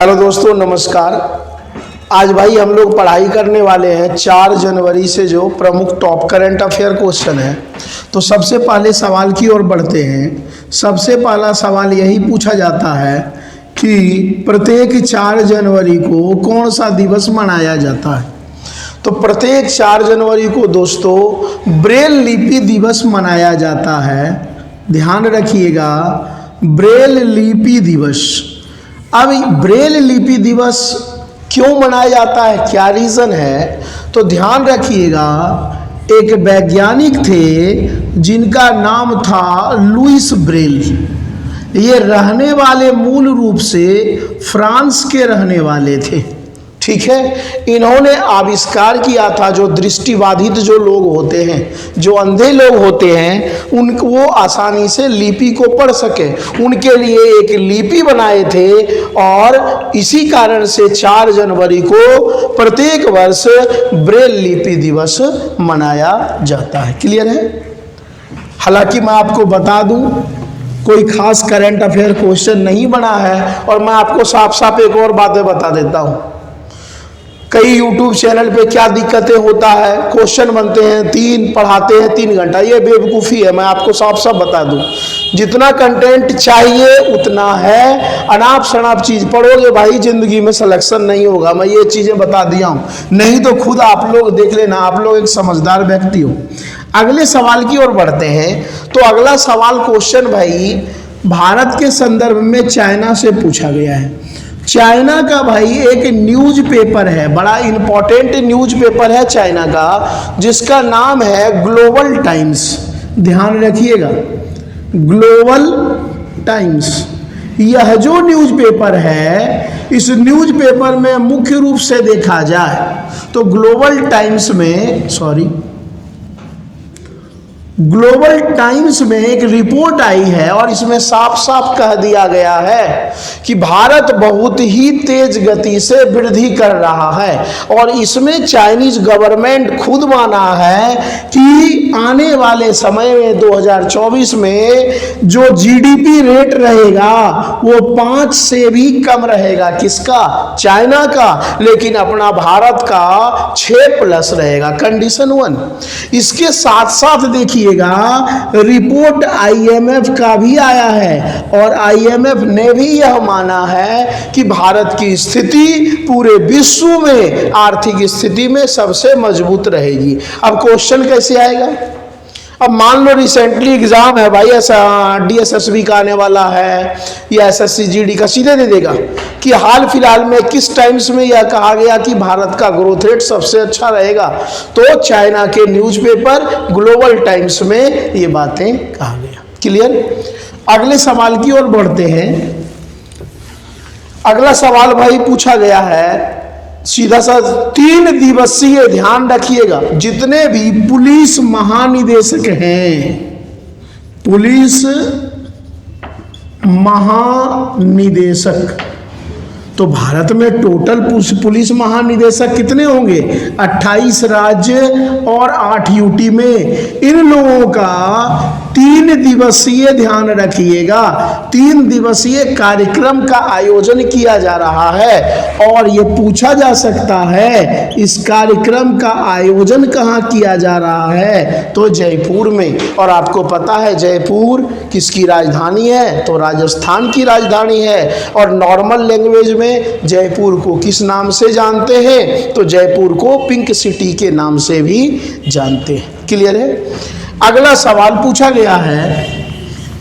Hello दोस्तों, नमस्कार। आज भाई हम लोग पढ़ाई करने वाले हैं 4 जनवरी से जो प्रमुख टॉप करंट अफेयर क्वेश्चन है। तो सबसे पहले सवाल की ओर बढ़ते हैं। सबसे पहला सवाल यही पूछा जाता है कि प्रत्येक 4 जनवरी को कौन सा दिवस मनाया जाता है। तो प्रत्येक 4 जनवरी को दोस्तों ब्रेल लिपि दिवस मनाया जाता है। ध्यान रखिएगा, ब्रेल लिपि दिवस। अब ब्रेल लिपि दिवस क्यों मनाया जाता है, क्या रीज़न है, तो ध्यान रखिएगा। एक वैज्ञानिक थे जिनका नाम था लुइस ब्रेल। ये रहने वाले मूल रूप से फ्रांस के रहने वाले थे, ठीक है। इन्होंने आविष्कार किया था जो दृष्टिबाधित जो लोग होते हैं, जो अंधे लोग होते हैं, उनको वो आसानी से लिपि को पढ़ सके, उनके लिए एक लिपि बनाए थे। और इसी कारण से 4 जनवरी को प्रत्येक वर्ष ब्रेल लिपि दिवस मनाया जाता है। क्लियर है। हालांकि मैं आपको बता दूं, कोई खास करंट अफेयर क्वेश्चन नहीं बना है और मैं आपको साफ साफ एक और बातें बता देता हूं। कई YouTube चैनल पे क्या दिक्कतें होता है, क्वेश्चन बनते हैं पढ़ाते हैं 3 घंटा, ये बेवकूफ़ी है। मैं आपको साफ साफ बता दूं, जितना कंटेंट चाहिए उतना है। अनाप शनाप चीज़ पढ़ोगे भाई, ज़िंदगी में सिलेक्शन नहीं होगा। मैं ये चीज़ें बता दिया हूँ, नहीं तो खुद आप लोग देख लेना। आप लोग एक समझदार व्यक्ति हो। अगले सवाल की ओर बढ़ते हैं। तो अगला सवाल क्वेश्चन भाई भारत के संदर्भ में चाइना से पूछा गया है। चाइना का भाई एक न्यूज़पेपर है, बड़ा इंपॉर्टेंट न्यूज़पेपर है चाइना का, जिसका नाम है ग्लोबल टाइम्स। ध्यान रखिएगा, ग्लोबल टाइम्स। यह जो न्यूज़पेपर है, इस न्यूज़पेपर में मुख्य रूप से देखा जाए तो ग्लोबल टाइम्स में एक रिपोर्ट आई है और इसमें साफ साफ कह दिया गया है कि भारत बहुत ही तेज गति से वृद्धि कर रहा है। और इसमें चाइनीज गवर्नमेंट खुद माना है कि आने वाले समय में 2024 में जो जीडीपी रेट रहेगा वो 5 से भी कम रहेगा। किसका? चाइना का। लेकिन अपना भारत का 6+ रहेगा, कंडीशन 1। इसके साथ साथ देखिए रिपोर्ट IMF का भी आया है और IMF ने भी यह माना है कि भारत की स्थिति पूरे विश्व में आर्थिक स्थिति में सबसे मजबूत रहेगी। अब क्वेश्चन कैसे आएगा? अब मान लो रिसेंटली एग्जाम है भाई, ऐसा DSSB का आने वाला है या SSC GD का, सीधे दे देगा कि हाल फिलहाल में किस टाइम्स में यह कहा गया कि भारत का ग्रोथ रेट सबसे अच्छा रहेगा। तो चाइना के न्यूज़पेपर ग्लोबल टाइम्स में ये बातें कहा गया। क्लियर। अगले सवाल की ओर बढ़ते हैं। अगला सवाल भाई पूछा गया है सीधा सा 3 दिवसीय, ध्यान रखिएगा, जितने भी पुलिस महानिदेशक हैं, पुलिस महानिदेशक, तो भारत में टोटल पुलिस महानिदेशक कितने होंगे? 28 राज्य और 8 UT में। इन लोगों का 3 दिवसीय, ध्यान रखिएगा, 3 दिवसीय कार्यक्रम का आयोजन किया जा रहा है। और ये पूछा जा सकता है इस कार्यक्रम का आयोजन कहाँ किया जा रहा है? तो जयपुर में। और आपको पता है जयपुर किसकी राजधानी है? तो राजस्थान की राजधानी है। और नॉर्मल लैंग्वेज में जयपुर को किस नाम से जानते हैं? तो जयपुर को पिंक सिटी के नाम से भी जानते हैं। क्लियर है। अगला सवाल पूछा गया है,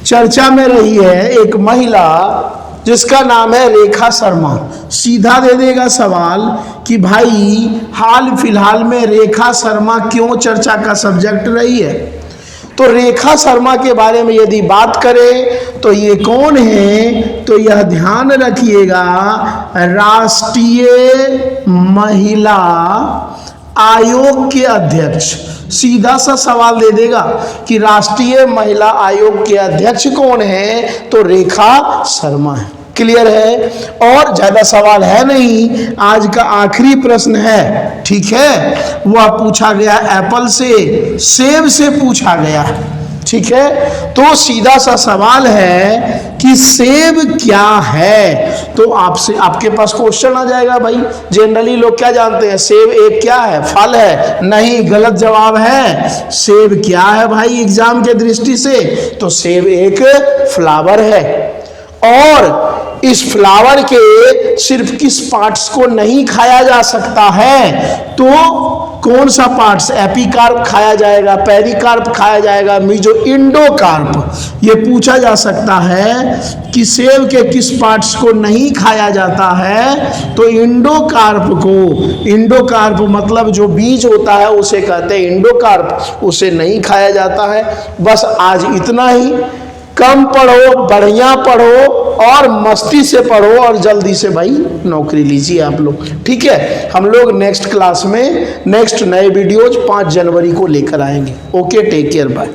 चर्चा में रही है एक महिला जिसका नाम है रेखा शर्मा। सीधा दे देगा सवाल कि भाई हाल फिलहाल में रेखा शर्मा क्यों चर्चा का सब्जेक्ट रही है। तो रेखा शर्मा के बारे में यदि बात करें तो ये कौन है? तो यह ध्यान रखिएगा, राष्ट्रीय महिला आयोग के अध्यक्ष। सीधा सा सवाल दे देगा कि राष्ट्रीय महिला आयोग के अध्यक्ष कौन है? तो रेखा शर्मा है। क्लियर है। और ज्यादा सवाल है नहीं, आज का आखिरी प्रश्न है, ठीक है। वह पूछा गया एप्पल से, सेब से पूछा गया। ठीक है, तो सीधा सा सवाल है कि सेब क्या है। तो आपसे आपके पास क्वेश्चन आ जाएगा भाई, जनरली लोग क्या जानते हैं, सेब एक क्या है, फल है। नहीं, गलत जवाब है। सेब क्या है भाई एग्जाम के दृष्टि से, तो सेब एक फ्लावर है। और इस फ्लावर के सिर्फ किस पार्ट्स को नहीं खाया जा सकता है, तो कौन सा पार्ट्स, एपिकार्प खाया जाएगा, पेरिकार्प खाया जाएगा, मीजो इंडोकार्प। ये पूछा जा सकता है कि सेब के किस पार्ट्स को नहीं खाया जाता है, तो इंडोकार्प को, इंडोकार्प मतलब जो बीज होता है उसे कहते हैं इंडोकार्प, उसे नहीं खाया जाता है। बस आज इतना ही। कम पढ़ो, बढ़िया पढ़ो और मस्ती से पढ़ो और जल्दी से भाई नौकरी लीजिए आप लोग। ठीक है, हम लोग नेक्स्ट क्लास में नेक्स्ट नए वीडियोज 5 जनवरी को लेकर आएंगे। Okay, take care, bye.